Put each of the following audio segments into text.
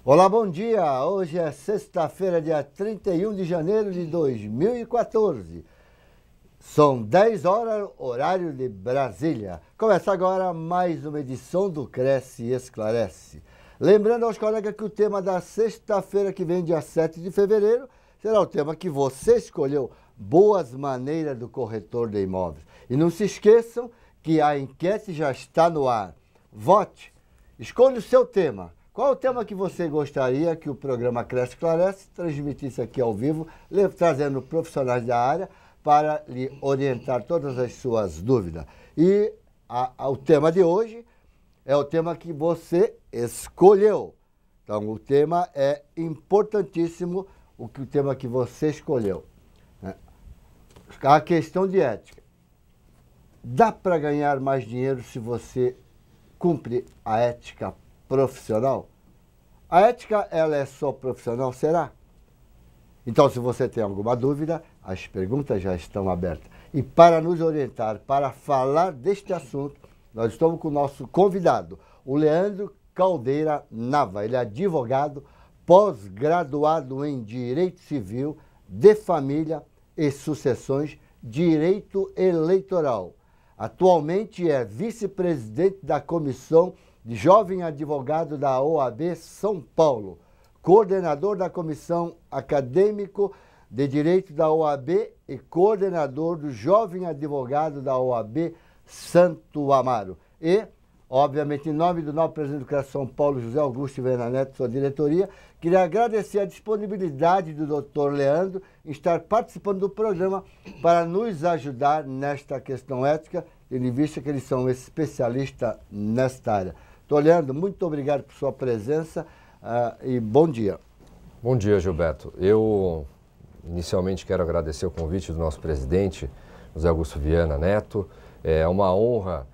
Olá, bom dia! Hoje é sexta-feira, dia 31 de janeiro de 2014. São 10 horas, horário de Brasília. Começa agora mais uma edição do Cresce e Esclarece. Lembrando aos colegas que o tema da sexta-feira que vem, dia 7 de fevereiro, será o tema que você escolheu, boas maneiras do corretor de imóveis. E não se esqueçam que a enquete já está no ar. Vote, escolha o seu tema. Qual é o tema que você gostaria que o programa Cresce e Esclarece transmitisse aqui ao vivo, trazendo profissionais da área para lhe orientar todas as suas dúvidas? E o tema de hoje é o tema que você escolheu. Então, o tema é importantíssimo, o tema que você escolheu. A questão de ética. Dá para ganhar mais dinheiro se você cumpre a ética profissional? A ética, ela é só profissional, será? Então, se você tem alguma dúvida, as perguntas já estão abertas. E para nos orientar, para falar deste assunto, nós estamos com o nosso convidado, o Leandro Caldeira Nava. Ele é advogado, pós-graduado em Direito Civil, de Família e Sucessões, Direito Eleitoral. Atualmente é vice-presidente da Comissão de Jovem Advogado da OAB São Paulo, coordenador da Comissão Acadêmico de Direito da OAB e coordenador do Jovem Advogado da OAB Santo Amaro. E, obviamente, em nome do novo presidente do CRES São Paulo, José Augusto Viana Neto, sua diretoria, queria agradecer a disponibilidade do Dr. Leandro em estar participando do programa para nos ajudar nesta questão ética, tendo em vista que eles são especialistas nesta área. Dr. Leandro, muito obrigado por sua presença e bom dia. Bom dia, Gilberto. Eu inicialmente quero agradecer o convite do nosso presidente, José Augusto Viana Neto. É uma honra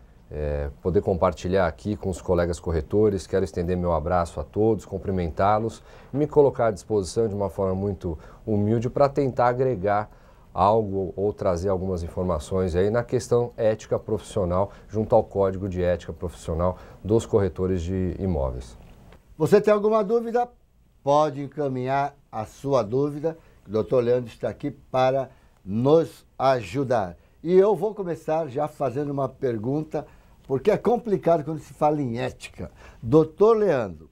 poder compartilhar aqui com os colegas corretores. Quero estender meu abraço a todos, cumprimentá-los e me colocar à disposição de uma forma muito humilde para tentar agregar algo ou trazer algumas informações aí na questão ética profissional junto ao Código de Ética Profissional dos corretores de imóveis. Você tem alguma dúvida? Pode encaminhar a sua dúvida. O doutor Leandro está aqui para nos ajudar. E eu vou começar já fazendo uma pergunta, porque é complicado quando se fala em ética. Doutor Leandro,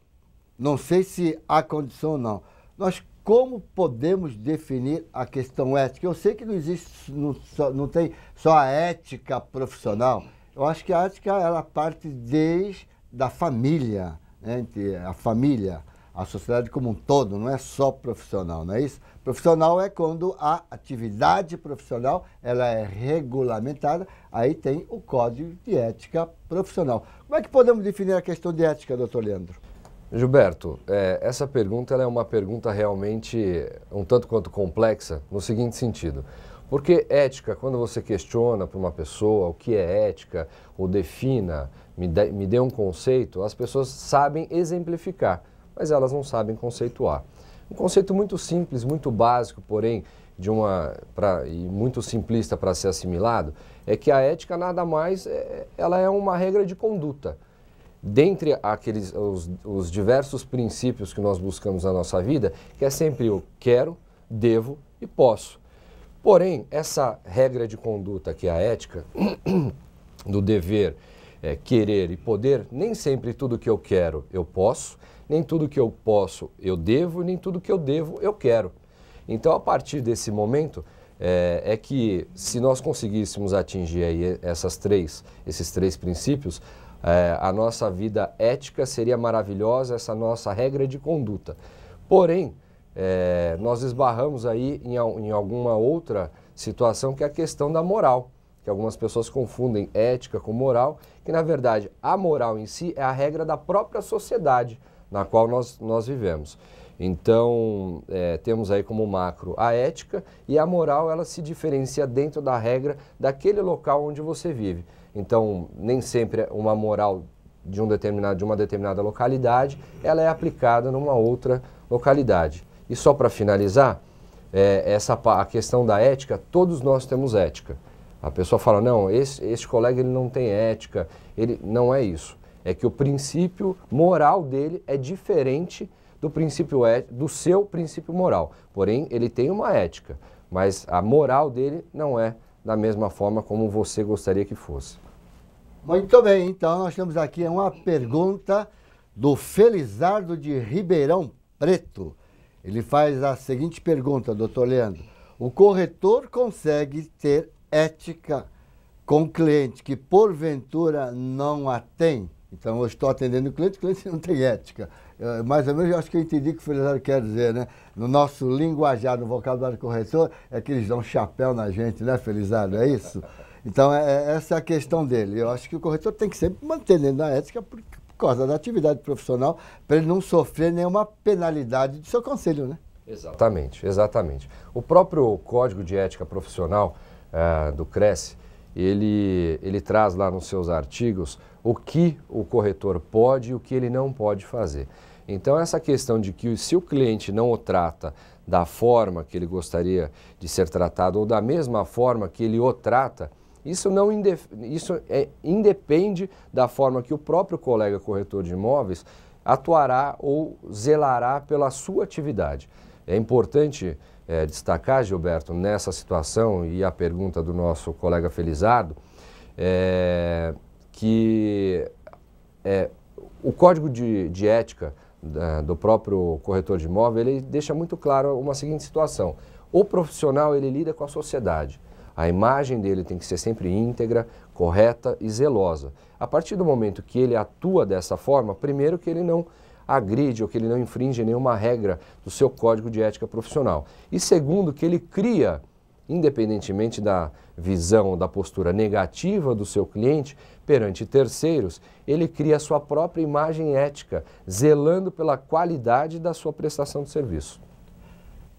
não sei se há condição ou não, nós como podemos definir a questão ética? Eu sei que não existe, não tem só a ética profissional. Eu acho que a ética ela parte desde da família, né? A família, a sociedade como um todo, não é só profissional, não é isso? Profissional é quando a atividade profissional ela é regulamentada, aí tem o Código de Ética Profissional. Como é que podemos definir a questão de ética, doutor Leandro? Gilberto, essa pergunta ela é uma pergunta realmente um tanto quanto complexa no seguinte sentido. Porque ética, quando você questiona para uma pessoa o que é ética, ou defina, me dê um conceito, as pessoas sabem exemplificar, mas elas não sabem conceituar. Um conceito muito simples, muito básico, porém e muito simplista para ser assimilado, é que a ética nada mais, ela é uma regra de conduta. Dentre os diversos princípios que nós buscamos na nossa vida, que é sempre o quero, devo e posso. Porém, essa regra de conduta que é a ética, do dever, querer e poder, nem sempre tudo que eu quero eu posso, nem tudo que eu posso eu devo, nem tudo que eu devo eu quero. Então, a partir desse momento, é que se nós conseguíssemos atingir aí esses três princípios, a nossa vida ética seria maravilhosa, essa nossa regra de conduta. Porém, nós esbarramos aí em alguma outra situação que é a questão da moral, que algumas pessoas confundem ética com moral, que na verdade a moral em si é a regra da própria sociedade na qual nós vivemos. Então, temos aí como macro a ética e a moral ela se diferencia dentro da regra daquele local onde você vive. Então, nem sempre uma moral de uma determinada localidade, ela é aplicada numa outra localidade. E só para finalizar, a questão da ética, todos nós temos ética. A pessoa fala, não, esse colega ele não tem ética, não é isso. É que o princípio moral dele é diferente do seu princípio moral. Porém, ele tem uma ética, mas a moral dele não é da mesma forma como você gostaria que fosse. Muito bem, então nós temos aqui uma pergunta do Felizardo de Ribeirão Preto. Ele faz a seguinte pergunta, doutor Leandro. O corretor consegue ter ética com o cliente que porventura não a tem? Então eu estou atendendo o cliente não tem ética. Mais ou menos eu acho que eu entendi o que o Felizardo quer dizer, né? No nosso linguajar, no vocabulário corretor, é que eles dão chapéu na gente, né, Felizardo? É isso? Então essa é a questão dele. Eu acho que o corretor tem que sempre manter dentro da ética por causa da atividade profissional, para ele não sofrer nenhuma penalidade do seu conselho, né? Exatamente, exatamente. O próprio Código de Ética Profissional do Cresce, ele traz lá nos seus artigos o que o corretor pode e o que ele não pode fazer. Então essa questão de que se o cliente não o trata da forma que ele gostaria de ser tratado ou da mesma forma que ele o trata, isso independe da forma que o próprio colega corretor de imóveis atuará ou zelará pela sua atividade. É importante destacar, Gilberto, nessa situação, e a pergunta do nosso colega Felizardo, que o Código de Ética do próprio corretor de imóvel, ele deixa muito claro uma seguinte situação. O profissional, ele lida com a sociedade. A imagem dele tem que ser sempre íntegra, correta e zelosa. A partir do momento que ele atua dessa forma, primeiro que ele não agride ou que ele não infringe nenhuma regra do seu código de ética profissional. E segundo, que ele cria, independentemente da visão, da postura negativa do seu cliente perante terceiros, ele cria a sua própria imagem ética, zelando pela qualidade da sua prestação de serviço.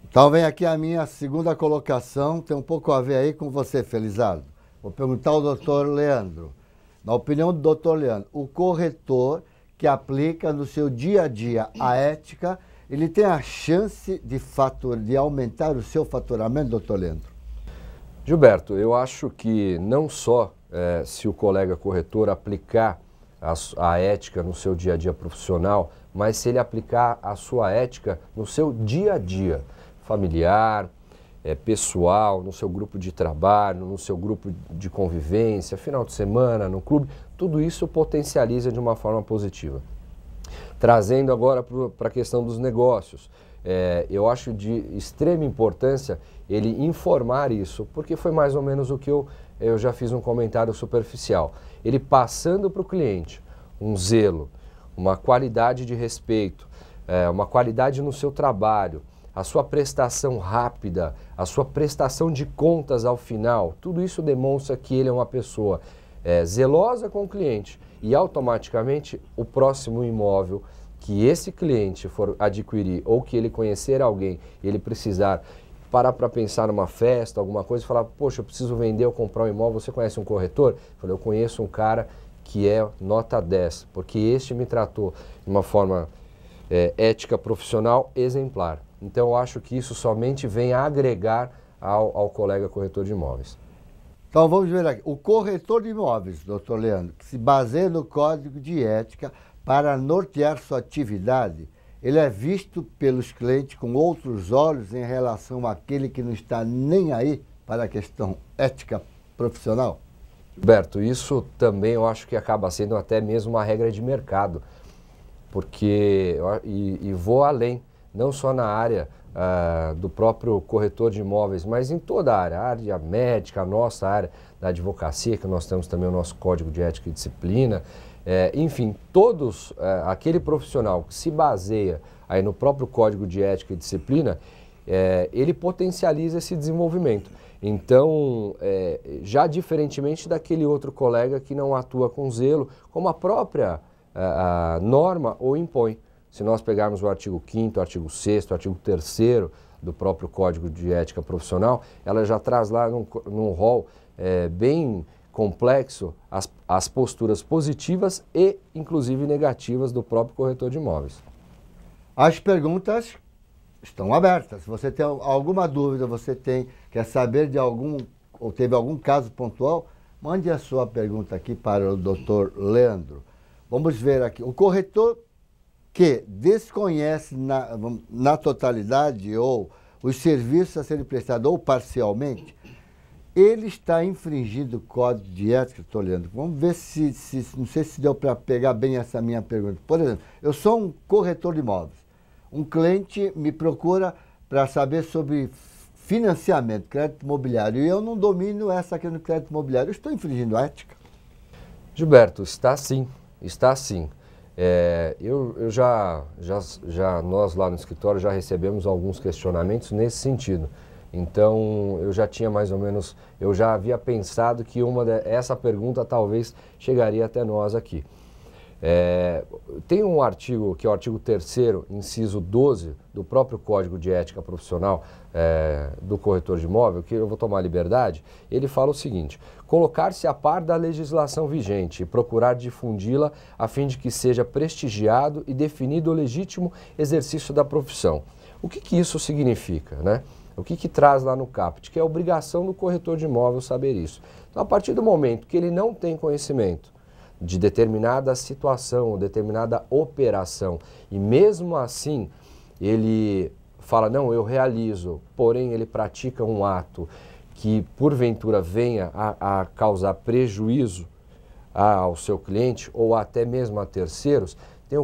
Então vem aqui a minha segunda colocação, tem um pouco a ver aí com você, Felizardo. Vou perguntar ao doutor Leandro. Na opinião do doutor Leandro, o corretor que aplica no seu dia a dia a ética, ele tem a chance de aumentar o seu faturamento, doutor Leandro? Gilberto, eu acho que não só se o colega corretor aplicar a ética no seu dia a dia profissional, mas se ele aplicar a sua ética no seu dia a dia familiar, pessoal, no seu grupo de trabalho, no seu grupo de convivência, final de semana, no clube, tudo isso potencializa de uma forma positiva. Trazendo agora para a questão dos negócios, eu acho de extrema importância ele informar isso, porque foi mais ou menos o que eu já fiz um comentário superficial. Ele passando para o cliente um zelo, uma qualidade de respeito, uma qualidade no seu trabalho, a sua prestação rápida, a sua prestação de contas ao final, tudo isso demonstra que ele é uma pessoa zelosa com o cliente e automaticamente o próximo imóvel que esse cliente for adquirir ou que ele conhecer alguém e ele precisar parar para pensar numa festa, alguma coisa e falar, poxa, eu preciso vender ou comprar um imóvel, você conhece um corretor? Eu falei, eu conheço um cara que é nota 10, porque este me tratou de uma forma ética profissional exemplar. Então eu acho que isso somente vem a agregar ao colega corretor de imóveis. Então vamos ver aqui. O corretor de imóveis, doutor Leandro, que se baseia no código de ética para nortear sua atividade, ele é visto pelos clientes com outros olhos em relação àquele que não está nem aí para a questão ética profissional? Gilberto, isso também eu acho que acaba sendo até mesmo uma regra de mercado, porque, e vou além, não só na área do próprio corretor de imóveis, mas em toda a área médica, a nossa área da advocacia, que nós temos também o nosso Código de Ética e Disciplina, enfim, todos, aquele profissional que se baseia aí no próprio Código de Ética e Disciplina, ele potencializa esse desenvolvimento. Então, já diferentemente daquele outro colega que não atua com zelo, como a própria norma o impõe. Se nós pegarmos o artigo 5º, o artigo 6º, o artigo 3º do próprio Código de Ética Profissional, ela já traz lá num rol bem complexo as posturas positivas e, inclusive, negativas do próprio corretor de imóveis. As perguntas estão abertas. Se você tem alguma dúvida, quer saber de algum, ou teve algum caso pontual, mande a sua pergunta aqui para o doutor Leandro. Vamos ver aqui. O corretor que desconhece na totalidade ou os serviços a serem prestados ou parcialmente, ele está infringindo o código de ética, estou olhando. Vamos ver não sei se deu para pegar bem essa minha pergunta. Por exemplo, eu sou um corretor de imóveis. Um cliente me procura para saber sobre financiamento, crédito imobiliário, e eu não domino essa questão do crédito imobiliário. Eu estou infringindo a ética? Gilberto, está sim, está sim. Nós lá no escritório já recebemos alguns questionamentos nesse sentido. Então, eu já tinha mais ou menos, eu já havia pensado que essa pergunta talvez chegaria até nós aqui. Tem um artigo, que é o artigo 3º, inciso 12, do próprio Código de Ética Profissional do corretor de imóvel, que eu vou tomar liberdade, ele fala o seguinte: colocar-se a par da legislação vigente e procurar difundi-la a fim de que seja prestigiado e definido o legítimo exercício da profissão. O que isso significa, né? O que traz lá no caput? Que é a obrigação do corretor de imóvel saber isso. Então, a partir do momento que ele não tem conhecimento de determinada situação, determinada operação, e mesmo assim ele fala, não, eu realizo, porém ele pratica um ato que porventura venha a causar prejuízo ao seu cliente ou até mesmo a terceiros, tem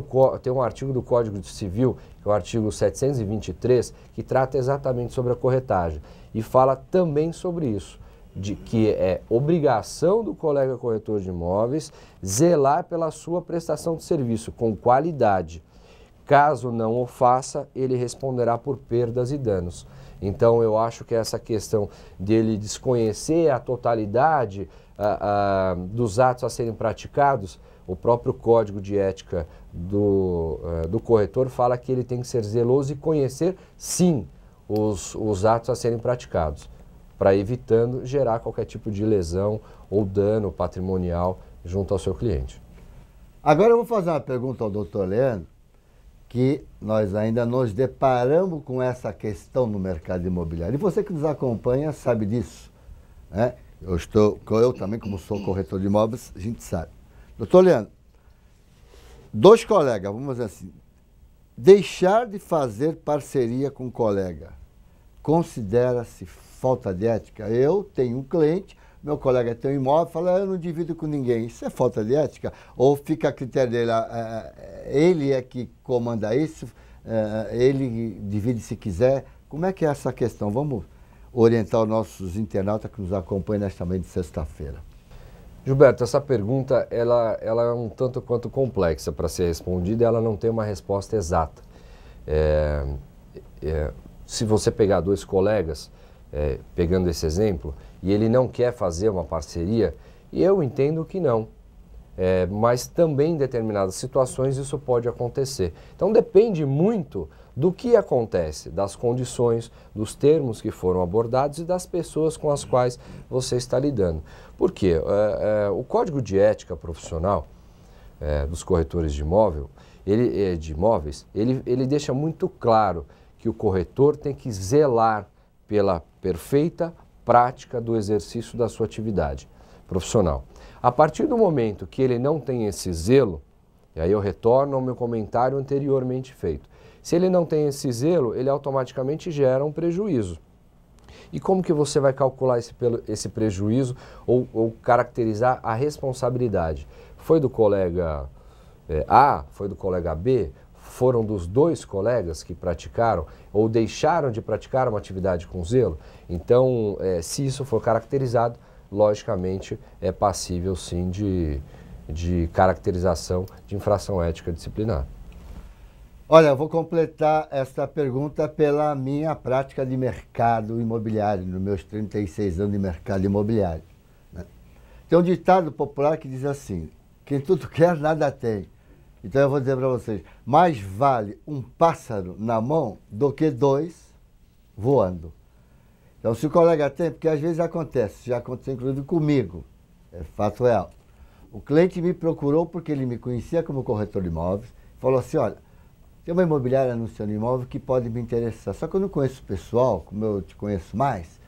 um artigo do Código Civil, que é o artigo 723, que trata exatamente sobre a corretagem e fala também sobre isso, de que é obrigação do colega corretor de imóveis zelar pela sua prestação de serviço com qualidade. Caso não o faça, ele responderá por perdas e danos. Então, eu acho que essa questão dele desconhecer a totalidade dos atos a serem praticados, o próprio Código de Ética do corretor fala que ele tem que ser zeloso e conhecer, sim, os atos a serem praticados, para evitando gerar qualquer tipo de lesão ou dano patrimonial junto ao seu cliente. Agora eu vou fazer uma pergunta ao doutor Leandro, que nós ainda nos deparamos com essa questão no mercado imobiliário. E você que nos acompanha sabe disso, né? Eu também, como sou corretor de imóveis, a gente sabe. Doutor Leandro, dois colegas, vamos dizer assim, deixar de fazer parceria com um colega considera-se falta de ética? Eu tenho um cliente, meu colega tem um imóvel, fala, eu não divido com ninguém. Isso é falta de ética? Ou fica a critério dele, ele é que comanda isso, ele divide se quiser? Como é que é essa questão? Vamos orientar os nossos internautas que nos acompanham nesta manhã de sexta-feira. Gilberto, essa pergunta ela é um tanto quanto complexa para ser respondida e ela não tem uma resposta exata. Se você pegar dois colegas, pegando esse exemplo, e ele não quer fazer uma parceria, e eu entendo que não. Mas também em determinadas situações isso pode acontecer. Então depende muito do que acontece, das condições, dos termos que foram abordados e das pessoas com as quais você está lidando. Por quê? O Código de Ética Profissional dos corretores de imóveis, ele deixa muito claro que o corretor tem que zelar pela perfeita prática do exercício da sua atividade profissional. A partir do momento que ele não tem esse zelo, e aí eu retorno ao meu comentário anteriormente feito, se ele não tem esse zelo, ele automaticamente gera um prejuízo. E como que você vai calcular esse prejuízo ou caracterizar a responsabilidade? Foi do colega A, foi do colega B? Foram dos dois colegas que praticaram ou deixaram de praticar uma atividade com zelo? Então, se isso for caracterizado, logicamente é passível sim de caracterização de infração ética disciplinar. Olha, eu vou completar esta pergunta pela minha prática de mercado imobiliário, nos meus 36 anos de mercado imobiliário, né? Tem um ditado popular que diz assim, quem tudo quer, nada tem. Então eu vou dizer para vocês, mais vale um pássaro na mão do que dois voando. Então se o colega tem, porque às vezes acontece, já aconteceu inclusive comigo, é fato real. O cliente me procurou porque ele me conhecia como corretor de imóveis, falou assim, olha, tem uma imobiliária anunciando imóvel que pode me interessar, só que eu não conheço o pessoal, como eu te conheço mais,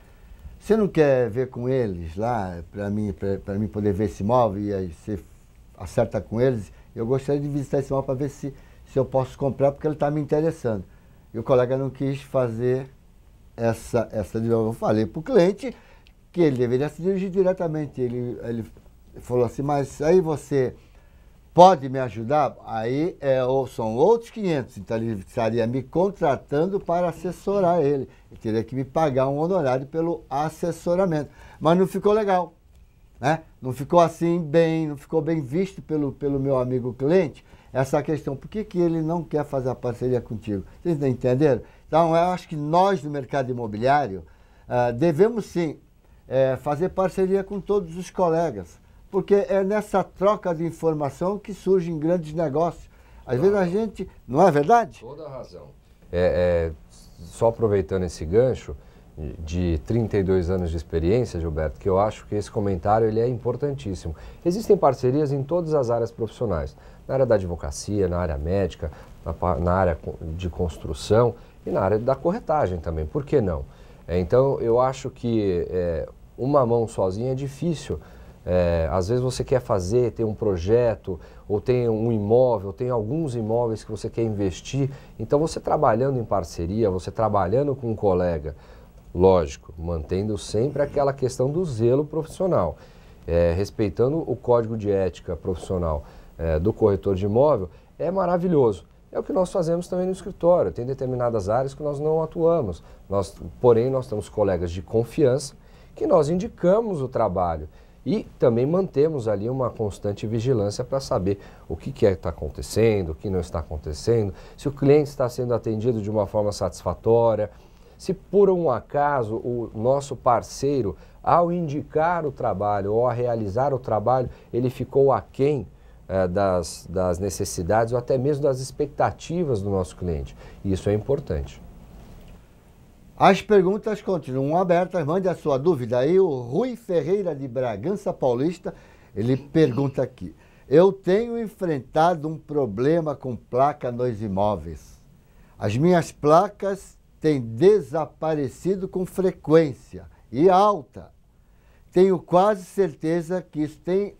você não quer ver com eles lá, para mim poder ver esse imóvel e aí você acerta com eles? Eu gostaria de visitar esse imóvel para ver se se eu posso comprar porque ele está me interessando. E o colega não quis fazer essa eu falei para o cliente que ele deveria se dirigir diretamente. Ele falou assim, mas aí você pode me ajudar? Aí são outros 500, então ele estaria me contratando para assessorar ele. Ele teria que me pagar um honorário pelo assessoramento. Mas não ficou legal, né? Não ficou assim bem, não ficou bem visto pelo meu amigo cliente, essa questão. Por que ele não quer fazer a parceria contigo? Vocês estão entendendo? Então, eu acho que nós do mercado imobiliário devemos sim fazer parceria com todos os colegas, porque é nessa troca de informação que surgem grandes negócios. Às vezes a gente... Não é verdade? Toda a razão. Só aproveitando esse gancho de 32 anos de experiência, Gilberto, que eu acho que esse comentário ele é importantíssimo. Existem parcerias em todas as áreas profissionais, na área da advocacia, na área médica, na área de construção e na área da corretagem também, por que não? Então, eu acho que uma mão sozinha é difícil. Às vezes você quer ter um projeto, ou tem um imóvel, tem alguns imóveis que você quer investir. Então, você trabalhando em parceria, você trabalhando com um colega, lógico, mantendo sempre aquela questão do zelo profissional, respeitando o código de ética profissional do corretor de imóvel, é maravilhoso. É o que nós fazemos também no escritório. Tem determinadas áreas que nós não atuamos. Porém, nós temos colegas de confiança que nós indicamos o trabalho e também mantemos ali uma constante vigilância para saber o que está acontecendo, o que não está acontecendo, se o cliente está sendo atendido de uma forma satisfatória, se por um acaso o nosso parceiro, ao indicar o trabalho ou a realizar o trabalho, ele ficou aquém das necessidades ou até mesmo das expectativas do nosso cliente. E isso é importante. As perguntas continuam abertas. Mande a sua dúvida aí. O Rui Ferreira de Bragança Paulista, ele pergunta aqui. Eu tenho enfrentado um problema com placa nos imóveis. As minhas placas têm desaparecido com frequência e alta. Tenho quase certeza que isso tem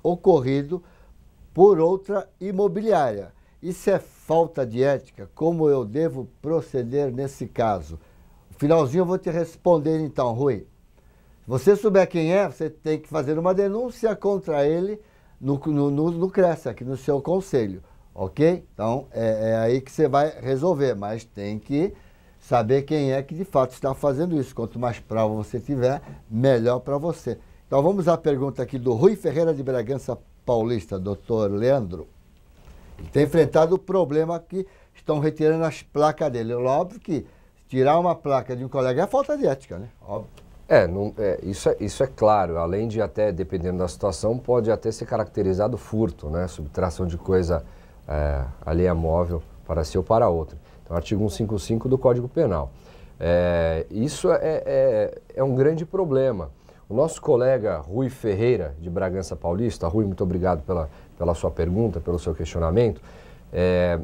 ocorrido por outra imobiliária. Isso é falta de ética? Como eu devo proceder nesse caso? No finalzinho eu vou te responder então, Rui. Se você souber quem é, você tem que fazer uma denúncia contra ele no CRES, aqui no seu conselho, ok? Então é aí que você vai resolver, mas tem que saber quem é que de fato está fazendo isso. Quanto mais prova você tiver, melhor para você. Então vamos à pergunta aqui do Rui Ferreira de Bragança Paulista, doutor Leandro. Ele tem enfrentado o problema que estão retirando as placas dele. Óbvio que tirar uma placa de um colega é falta de ética, né? Óbvio. Isso é claro. Além de até, dependendo da situação, pode até ser caracterizado furto, né? Subtração de coisa alheia móvel para si ou para outra. Então, artigo 155 do Código Penal. Isso é um grande problema. O nosso colega Rui Ferreira, de Bragança Paulista, Rui, muito obrigado pela sua pergunta, pelo seu questionamento.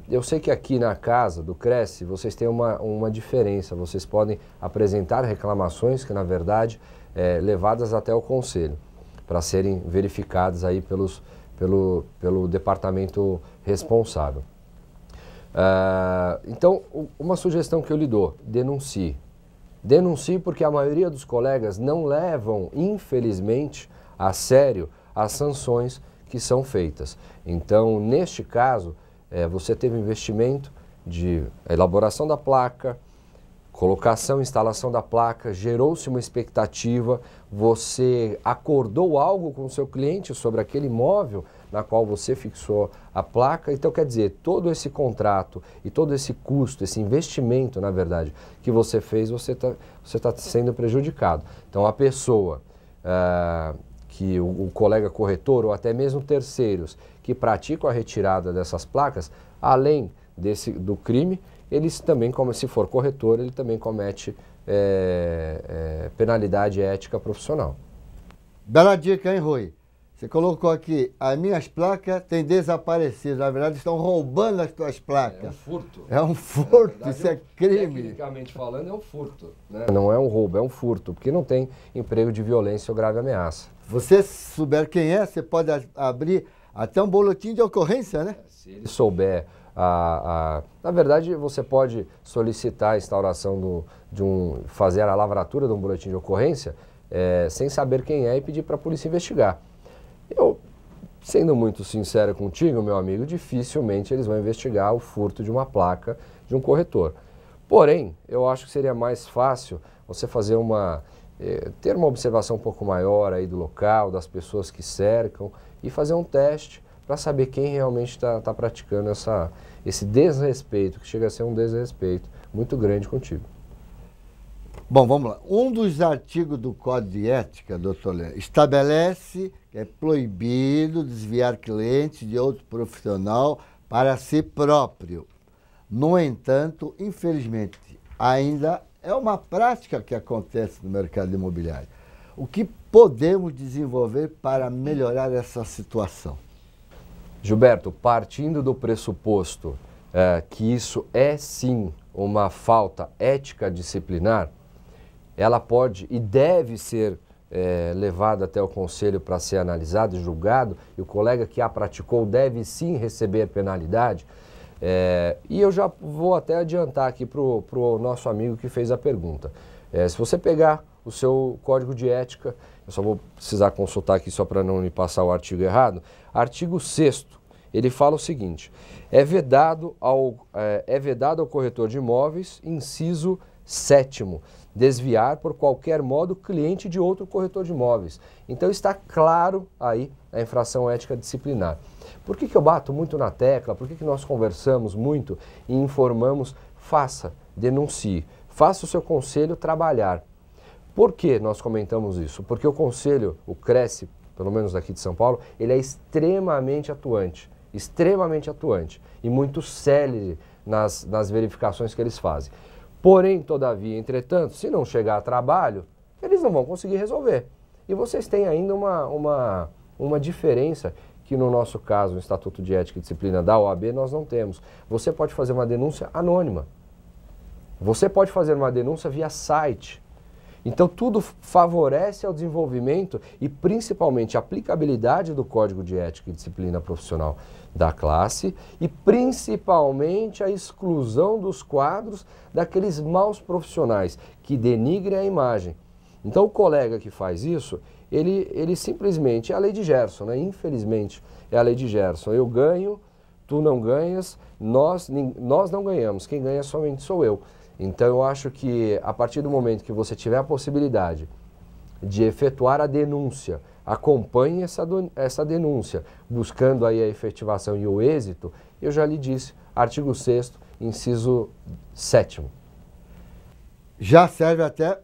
Eu sei que aqui na casa do CRES vocês têm uma diferença, vocês podem apresentar reclamações que, na verdade, levadas até o conselho, para serem verificadas aí pelo departamento responsável. Então, uma sugestão que eu lhe dou, denuncie. Denuncie porque a maioria dos colegas não levam, infelizmente, a sério as sanções que são feitas. Então, neste caso, você teve investimento de elaboração da placa, colocação e instalação da placa, gerou-se uma expectativa, você acordou algo com o seu cliente sobre aquele imóvel na qual você fixou a placa. Então, quer dizer, todo esse contrato e todo esse custo, esse investimento, na verdade, que você fez, você tá sendo prejudicado. Então, a pessoa, que o colega corretor ou até mesmo terceiros que praticam a retirada dessas placas, além do crime, eles também, como se for corretor, ele também comete penalidade ética profissional. Bela dica, hein, Rui? Você colocou aqui, as minhas placas têm desaparecido. Na verdade, estão roubando as tuas placas. É um furto. É um furto, verdade, isso é crime. Tecnicamente falando, é um furto, né? Não é um roubo, é um furto, porque não tem emprego de violência ou grave ameaça. Se você souber quem é, você pode abrir até um boletim de ocorrência, né? Se ele souber Na verdade, você pode solicitar a instauração fazer a lavratura de um boletim de ocorrência sem saber quem é e pedir para a polícia investigar. Eu, sendo muito sincero contigo, meu amigo, dificilmente eles vão investigar o furto de uma placa de um corretor. Porém, eu acho que seria mais fácil você fazer ter uma observação um pouco maior aí do local, das pessoas que cercam e fazer um teste para saber quem realmente está praticando esse desrespeito, que chega a ser um desrespeito muito grande contigo. Bom, vamos lá. Um dos artigos do Código de Ética, doutor Léo, estabelece que é proibido desviar clientes de outro profissional para si próprio. No entanto, infelizmente, ainda é uma prática que acontece no mercado imobiliário. O que podemos desenvolver para melhorar essa situação? Gilberto, partindo do pressuposto que isso é sim uma falta ética disciplinar, ela pode e deve ser levada até o conselho para ser analisado e julgado, e o colega que a praticou deve sim receber penalidade. E eu já vou até adiantar aqui para o nosso amigo que fez a pergunta. Se você pegar o seu código de ética, eu só vou precisar consultar aqui só para não me passar o artigo errado. Artigo 6º, ele fala o seguinte: é vedado ao corretor de imóveis, inciso 7º, desviar por qualquer modo cliente de outro corretor de imóveis. Então está claro aí a infração ética disciplinar. Por que eu bato muito na tecla? Por que nós conversamos muito e informamos? Faça, denuncie, faça o seu conselho trabalhar. Por que nós comentamos isso? Porque o conselho, o Cresce, pelo menos daqui de São Paulo, ele é extremamente atuante e muito célere nas verificações que eles fazem. Porém, todavia, entretanto, se não chegar a trabalho, eles não vão conseguir resolver. E vocês têm ainda uma diferença que no nosso caso, no Estatuto de Ética e Disciplina da OAB, nós não temos. Você pode fazer uma denúncia anônima. Você pode fazer uma denúncia via site. Então, tudo favorece ao desenvolvimento e, principalmente, a aplicabilidade do Código de Ética e Disciplina Profissional da classe e, principalmente, a exclusão dos quadros daqueles maus profissionais que denigrem a imagem. Então, o colega que faz isso, ele simplesmente é a lei de Gerson, né? Infelizmente, é a lei de Gerson. Eu ganho, tu não ganhas, nós não ganhamos. Quem ganha somente sou eu. Então, eu acho que a partir do momento que você tiver a possibilidade de efetuar a denúncia, acompanhe essa denúncia, buscando aí a efetivação e o êxito, eu já lhe disse, artigo 6º, inciso 7º. Já serve até,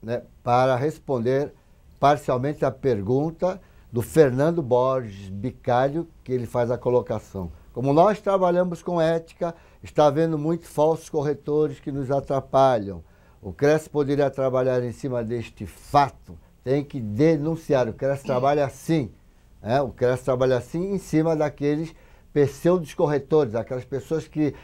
né, para responder parcialmente a pergunta do Fernando Borges Bicalho, que ele faz a colocação. Como nós trabalhamos com ética, está havendo muitos falsos corretores que nos atrapalham. O CRES poderia trabalhar em cima deste fato, tem que denunciar. O CRES trabalha assim, o CRES trabalha assim em cima daqueles pseudos corretores, aquelas pessoas que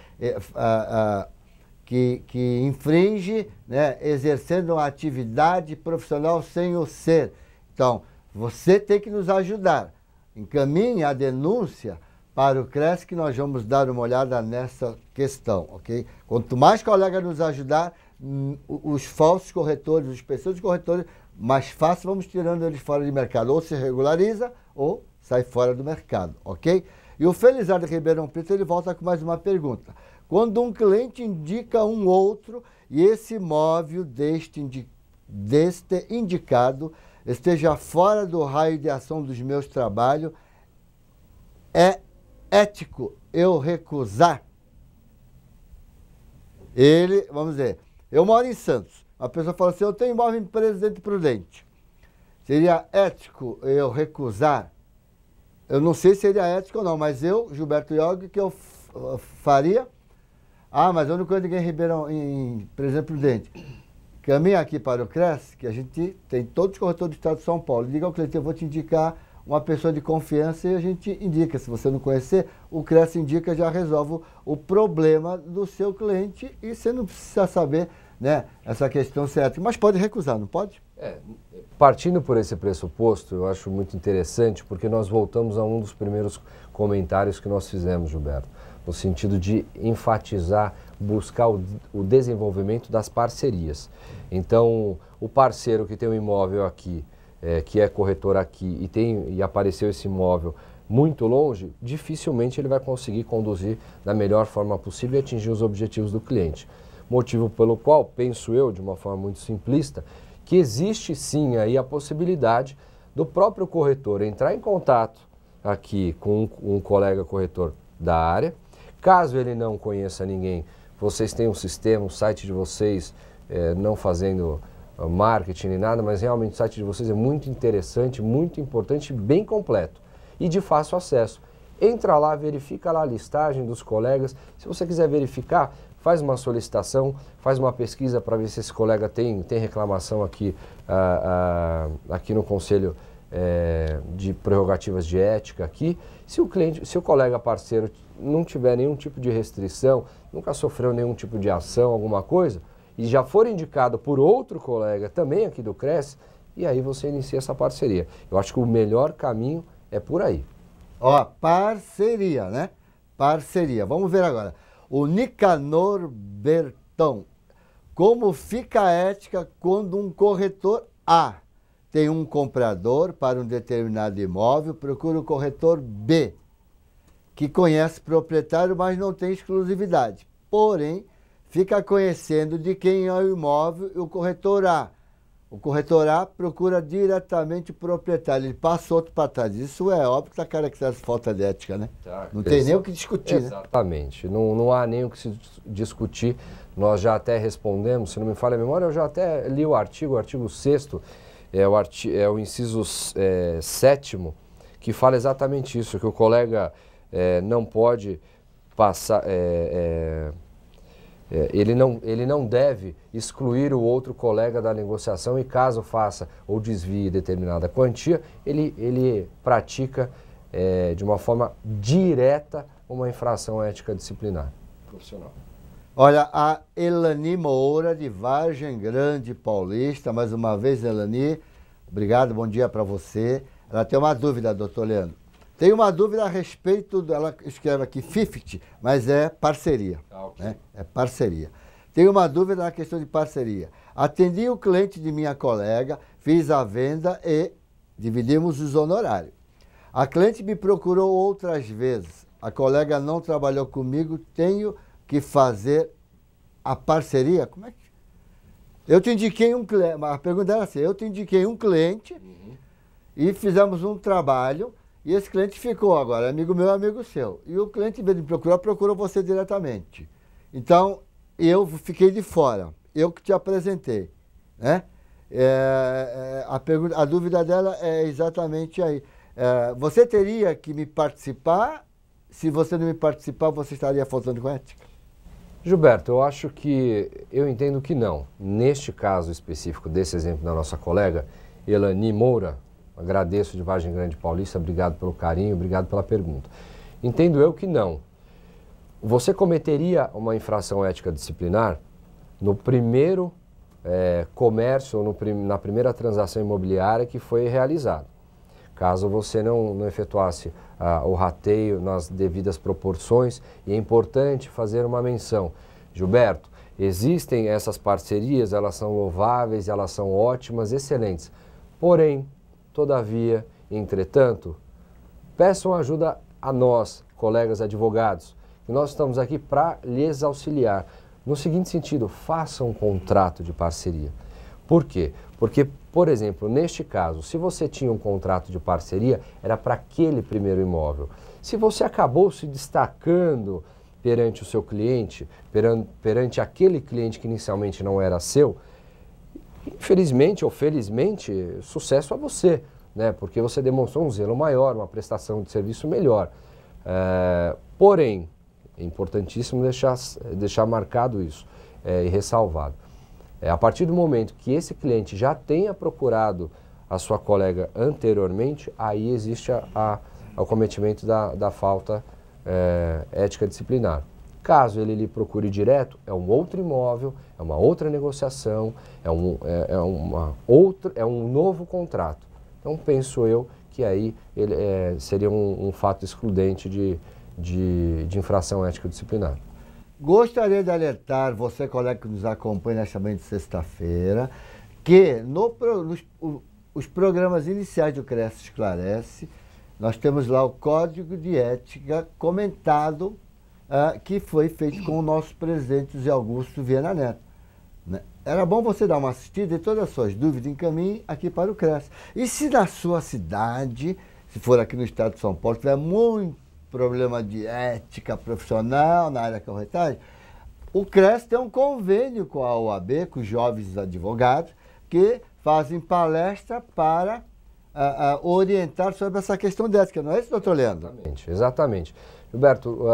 infringem, né, exercendo uma atividade profissional sem o ser. Então, você tem que nos ajudar. Encaminhe a denúncia para o CRES que nós vamos dar uma olhada nessa questão, ok? Quanto mais colega nos ajudar, os falsos corretores, os pseudos corretores, mais fácil vamos tirando eles fora de mercado. Ou se regulariza ou sai fora do mercado, ok? E o Felizardo Ribeirão Preto, ele volta com mais uma pergunta. Quando um cliente indica um outro e esse imóvel deste indicado esteja fora do raio de ação dos meus trabalhos, é ético eu recusar? Vamos dizer, eu moro em Santos. A pessoa fala assim, eu tenho imóvel em Presidente Prudente. Seria ético eu recusar? Eu não sei se seria ético ou não, mas eu, Gilberto Yogi, que eu faria? Ah, mas eu não conheço ninguém em Presidente Prudente. Caminha aqui para o CRES, que a gente tem todos os corretores do Estado de São Paulo. Diga ao cliente, eu vou te indicar uma pessoa de confiança e a gente indica. Se você não conhecer, o CRES indica, já resolve o problema do seu cliente e você não precisa saber, né, essa questão certa. Mas pode recusar, não pode? Partindo por esse pressuposto, eu acho muito interessante, porque nós voltamos a um dos primeiros comentários que nós fizemos, Gilberto. no sentido de enfatizar, buscar o desenvolvimento das parcerias. Então, o parceiro que tem um imóvel aqui, que é corretor aqui e apareceu esse imóvel muito longe, dificilmente ele vai conseguir conduzir da melhor forma possível e atingir os objetivos do cliente. Motivo pelo qual, penso eu, de uma forma muito simplista, que existe sim aí a possibilidade do próprio corretor entrar em contato aqui com um colega corretor da área. Caso ele não conheça ninguém, vocês têm um sistema, um site de vocês, não fazendo marketing nem nada, mas realmente o site de vocês é muito interessante, muito importante, bem completo e de fácil acesso. Entra lá, verifica lá a listagem dos colegas. Se você quiser verificar, faz uma solicitação, faz uma pesquisa para ver se esse colega tem reclamação aqui, aqui no Conselho de Prerrogativas de Ética aqui. Se o colega parceiro não tiver nenhum tipo de restrição, nunca sofreu nenhum tipo de ação, alguma coisa, e já for indicado por outro colega também aqui do CRES, e aí você inicia essa parceria. Eu acho que o melhor caminho é por aí. Ó, parceria, né? Parceria. Vamos ver agora. O Nicanor Bertão. Como fica a ética quando um corretor A tem um comprador para um determinado imóvel, procura o corretor B, que conhece o proprietário, mas não tem exclusividade. Porém, fica conhecendo de quem é o imóvel e o corretor A. O corretor A procura diretamente o proprietário, ele passa outro para trás. Isso é óbvio que está caracterizado falta de ética, né? Tá, não tem nem o que discutir, exatamente. Né? Não há nem o que se discutir. Nós já até respondemos, se não me falha a memória, eu já até li o artigo 6º, é o inciso 7º, que fala exatamente isso, que o colega não pode passar... ele não deve excluir o outro colega da negociação e caso faça ou desvie determinada quantia, ele pratica de uma forma direta uma infração ética disciplinar profissional. Olha, a Elani Moura, de Vargem Grande Paulista, mais uma vez, Elani, obrigado, bom dia para você. Ela tem uma dúvida, doutor Leandro. Tem uma dúvida a respeito, ela escreve aqui 50, mas é parceria. Okay. Né? É parceria. Tem uma dúvida na questão de parceria. Atendi o cliente de minha colega, fiz a venda e dividimos os honorários. A cliente me procurou outras vezes. A colega não trabalhou comigo, tenho que fazer a parceria? Como é que... Eu te indiquei um cliente, a pergunta era assim, eu te indiquei um cliente e fizemos um trabalho. E esse cliente ficou agora, amigo meu, amigo seu. E o cliente, em vez de procurar, procurou você diretamente. Então, eu fiquei de fora. Eu que te apresentei. Né? A dúvida dela é exatamente aí. Você teria que me participar? Se você não me participar, você estaria faltando com ética? Gilberto, eu entendo que não. Neste caso específico, desse exemplo da nossa colega, Elani Moura, agradeço de Vargem Grande Paulista, obrigado pelo carinho, obrigado pela pergunta. Entendo eu que não. Você cometeria uma infração ética disciplinar no primeiro comércio ou na primeira transação imobiliária que foi realizada. Caso você não efetuasse o rateio nas devidas proporções, e é importante fazer uma menção. Gilberto, existem essas parcerias, elas são louváveis, elas são ótimas, excelentes. Porém, todavia, entretanto, peçam ajuda a nós, colegas advogados, que nós estamos aqui para lhes auxiliar. No seguinte sentido, façam um contrato de parceria. Por quê? Porque, por exemplo, neste caso, se você tinha um contrato de parceria, era para aquele primeiro imóvel. Se você acabou se destacando perante o seu cliente, perante aquele cliente que inicialmente não era seu, infelizmente ou felizmente, sucesso a você, né? Porque você demonstrou um zelo maior, uma prestação de serviço melhor. Porém, é importantíssimo deixar marcado isso e ressalvado. A partir do momento que esse cliente já tenha procurado a sua colega anteriormente, aí existe o cometimento da falta ética disciplinar. Caso ele lhe procure direto, é um outro imóvel, é uma outra negociação, é um novo contrato. Então penso eu que aí seria um fato excludente de infração ético-disciplinar. Gostaria de alertar você, colega que nos acompanha nesta manhã de sexta-feira, que os programas iniciais do CRES Esclarece, nós temos lá o Código de Ética comentado, que foi feito com o nosso presidente José Augusto Viana Neto. Né? Era bom você dar uma assistida e todas as suas dúvidas encaminhe aqui para o CRES. E se na sua cidade, se for aqui no estado de São Paulo, tiver muito problema de ética profissional na área da corretagem, o CRES tem um convênio com a OAB, com os jovens advogados, que fazem palestra para orientar sobre essa questão de ética, não é isso, doutor Leandro? Exatamente, exatamente. Gilberto,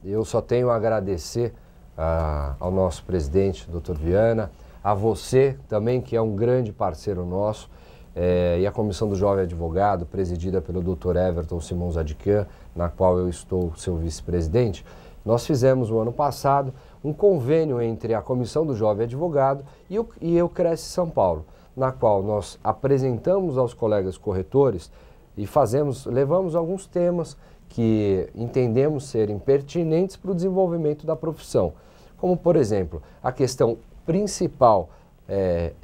eu só tenho a agradecer ao nosso presidente, doutor Viana, a você também, que é um grande parceiro nosso, e a Comissão do Jovem Advogado, presidida pelo doutor Everton Simão Zadkian, na qual eu estou seu vice-presidente. Nós fizemos o ano passado um convênio entre a Comissão do Jovem Advogado e o CRES São Paulo, na qual nós apresentamos aos colegas corretores e levamos alguns temas que entendemos serem pertinentes para o desenvolvimento da profissão, como, por exemplo, a questão principal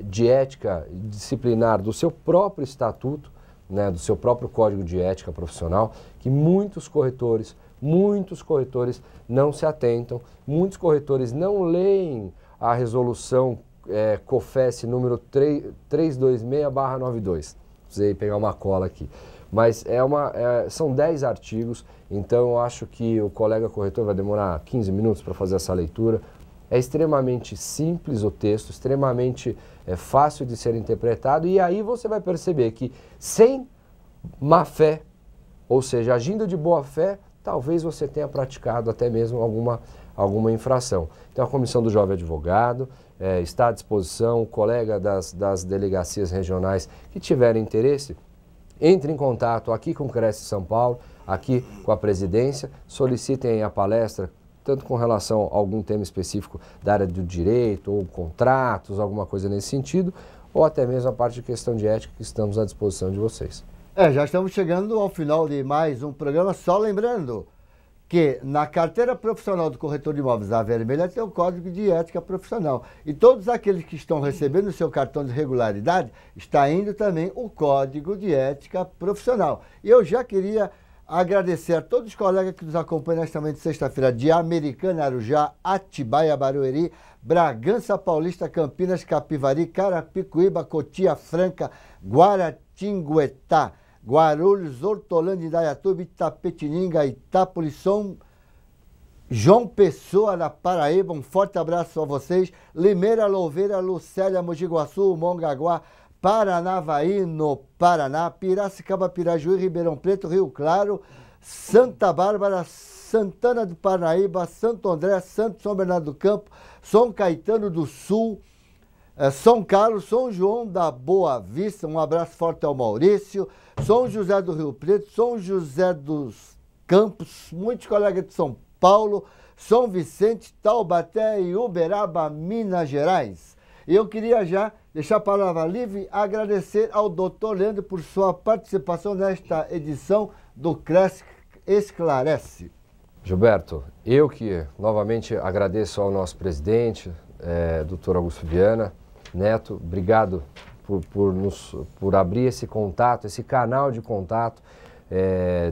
de ética disciplinar do seu próprio estatuto, né, do seu próprio código de ética profissional, que muitos corretores não se atentam, muitos corretores não leem a resolução COFES número 326/92. Precisei pegar uma cola aqui. Mas são 10 artigos, então eu acho que o colega corretor vai demorar 15 minutos para fazer essa leitura. É extremamente simples o texto, extremamente fácil de ser interpretado, e aí você vai perceber que sem má fé, ou seja, agindo de boa fé, talvez você tenha praticado até mesmo alguma infração. Então a Comissão do Jovem Advogado está à disposição, o colega das delegacias regionais que tiverem interesse, entre em contato aqui com o CRES São Paulo, aqui com a presidência, solicitem a palestra, tanto com relação a algum tema específico da área do direito, ou contratos, alguma coisa nesse sentido, ou até mesmo a parte de questão de ética, que estamos à disposição de vocês. Já estamos chegando ao final de mais um programa, só lembrando que na carteira profissional do corretor de imóveis A Vermelha tem o Código de Ética Profissional. E todos aqueles que estão recebendo o seu cartão de regularidade, está indo também o Código de Ética Profissional. E eu já queria agradecer a todos os colegas que nos acompanham nesta manhã de sexta-feira, de Americana, Arujá, Atibaia, Barueri, Bragança Paulista, Campinas, Capivari, Carapicuíba, Cotia Franca, Guaratinguetá, Guarulhos, Hortolândia, Indaiatuba, Itapetininga, Itápolis, São João Pessoa, na Paraíba. Um forte abraço a vocês. Limeira, Louveira, Lucélia, Mogi Guaçu, Mongaguá, Paranavaí, no Paraná, Piracicaba, Pirajuí, Ribeirão Preto, Rio Claro, Santa Bárbara, Santana do Parnaíba, Santo André, São Bernardo do Campo, São Caetano do Sul, São Carlos, São João da Boa Vista, um abraço forte ao Maurício, São José do Rio Preto, São José dos Campos, muitos colegas de São Paulo, São Vicente, Taubaté e Uberaba, Minas Gerais. E eu queria já deixar a palavra livre, agradecer ao doutor Leandro por sua participação nesta edição do CRES Esclarece. Gilberto, eu que novamente agradeço ao nosso presidente, doutor Augusto Viana Neto, obrigado por abrir esse contato, esse canal de contato.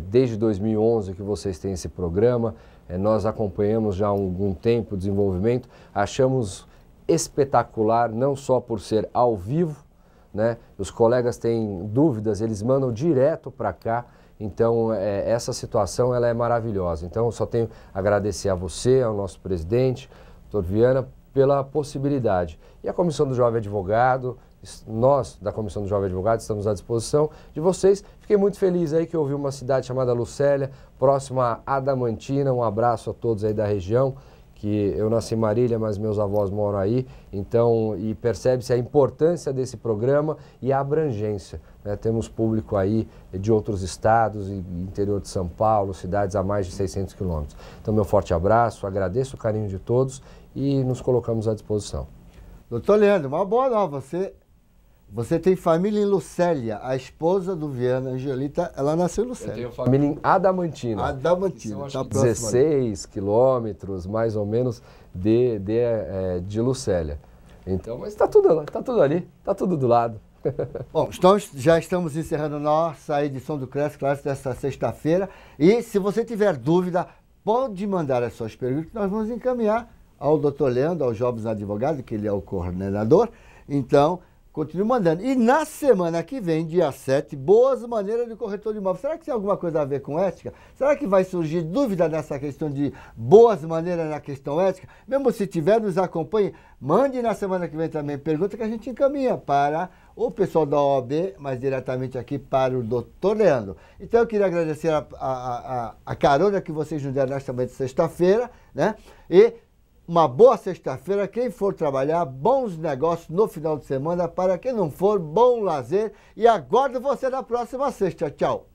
Desde 2011 que vocês têm esse programa, nós acompanhamos já há algum tempo o desenvolvimento, achamos espetacular, não só por ser ao vivo, né? Os colegas têm dúvidas, eles mandam direto para cá, então essa situação ela é maravilhosa. Então eu só tenho a agradecer a você, ao nosso presidente, doutor Viana, pela possibilidade. E a Comissão do Jovem Advogado, nós da Comissão do Jovem Advogado estamos à disposição de vocês. Fiquei muito feliz aí que eu ouvi uma cidade chamada Lucélia, próxima a Adamantina. Um abraço a todos aí da região, que eu nasci em Marília, mas meus avós moram aí, então, e percebe-se a importância desse programa e a abrangência, né? Temos público aí de outros estados, interior de São Paulo, cidades a mais de 600 quilômetros. Então, meu forte abraço, agradeço o carinho de todos e nos colocamos à disposição. Doutor Leandro, uma boa nova, você Você tem família em Lucélia. A esposa do Viana, Angelita, ela nasceu em Lucélia. Eu tenho família em Adamantina. Adamantina. São, acho que 16 quilômetros, mais ou menos, de Lucélia. Então, mas está tudo ali, está tudo do lado. Bom, já estamos encerrando nossa edição do Cresce Classe dessa sexta-feira. E se você tiver dúvida, pode mandar as suas perguntas que nós vamos encaminhar ao Dr. Leandro, ao Jobs Advogado, que ele é o coordenador. Então, continue mandando. E na semana que vem, dia 7, boas maneiras de corretor de imóvel. Será que tem alguma coisa a ver com ética? Será que vai surgir dúvida nessa questão de boas maneiras na questão ética? Mesmo se tiver, nos acompanhe. Mande na semana que vem também pergunta que a gente encaminha para o pessoal da OAB, mas diretamente aqui para o Dr. Leandro. Então eu queria agradecer a carona que vocês nos deram nesta manhã de sexta-feira, né? E uma boa sexta-feira. Quem for trabalhar, bons negócios no final de semana. Para quem não for, bom lazer. E aguardo você na próxima sexta. Tchau.